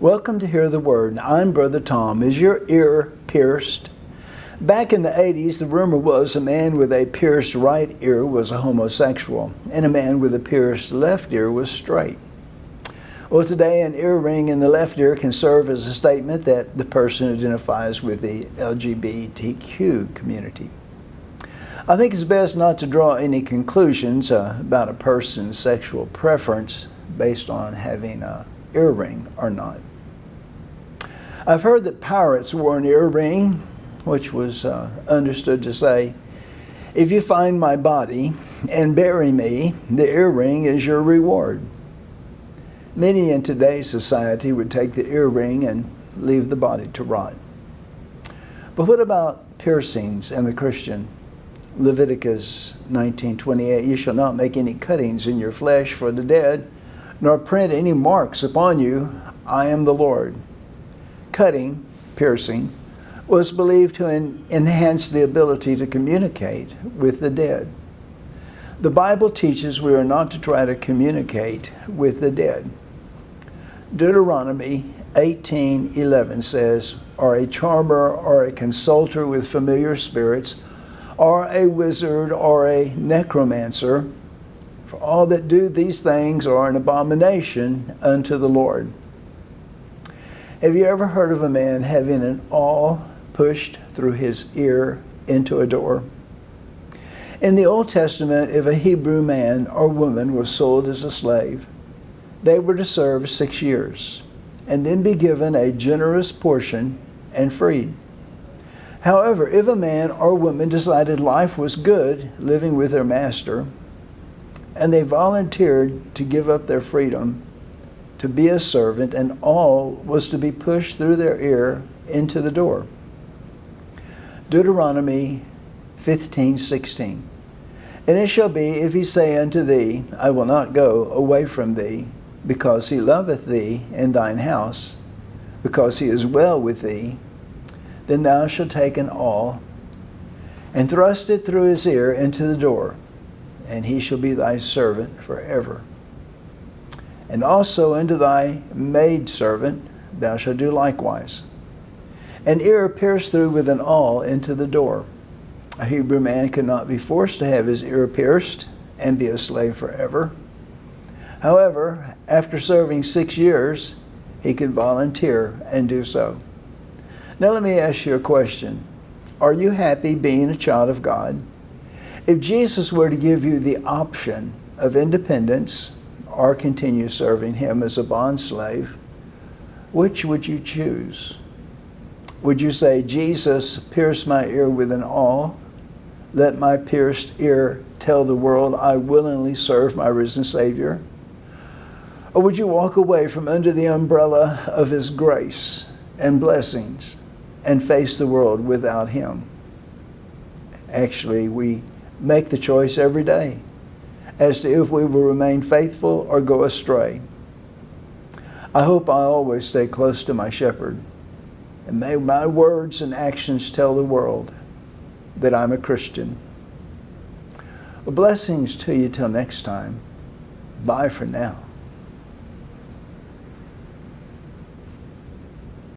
Welcome to Hear the Word. I'm Brother Tom. Is your ear pierced? Back in the 80s, the rumor was a man with a pierced right ear was a homosexual, and a man with a pierced left ear was straight. Well, today an earring in the left ear can serve as a statement that the person identifies with the LGBTQ community. I think it's best not to draw any conclusions about a person's sexual preference based on having an earring or not. I've heard that pirates wore an earring, which was understood to say, if you find my body and bury me, the earring is your reward. Many in today's society would take the earring and leave the body to rot. But what about piercings and the Christian? Leviticus 19:28, you shall not make any cuttings in your flesh for the dead, nor print any marks upon you. I am the Lord. Cutting, piercing, was believed to enhance the ability to communicate with the dead. The Bible teaches we are not to try to communicate with the dead. Deuteronomy 18:11 says, or a charmer or a consulter with familiar spirits, or a wizard or a necromancer, for all that do these things are an abomination unto the Lord. Have you ever heard of a man having an awl pushed through his ear into a door? In the Old Testament, if a Hebrew man or woman was sold as a slave, they were to serve 6 years and then be given a generous portion and freed. However, if a man or woman decided life was good living with their master, and they volunteered to give up their freedom to be a servant, and all was to be pushed through their ear into the door. Deuteronomy 15:16. And it shall be, if he say unto thee, I will not go away from thee, because he loveth thee in thine house, because he is well with thee, then thou shalt take an awl, and thrust it through his ear into the door, and he shall be thy servant forever. And also unto thy maidservant thou shalt do likewise. An ear pierced through with an awl into the door. A Hebrew man could not be forced to have his ear pierced and be a slave forever. However, after serving 6 years, he could volunteer and do so. Now let me ask you a question. Are you happy being a child of God? If Jesus were to give you the option of independence or continue serving him as a bondslave, which would you choose? Would you say, Jesus, pierce my ear with an awl? Let my pierced ear tell the world I willingly serve my risen Savior? Or would you walk away from under the umbrella of his grace and blessings and face the world without him? Actually, we make the choice every day as to if we will remain faithful or go astray. I hope I always stay close to my shepherd, and may my words and actions tell the world that I'm a Christian. Well, blessings to you till next time. Bye for now.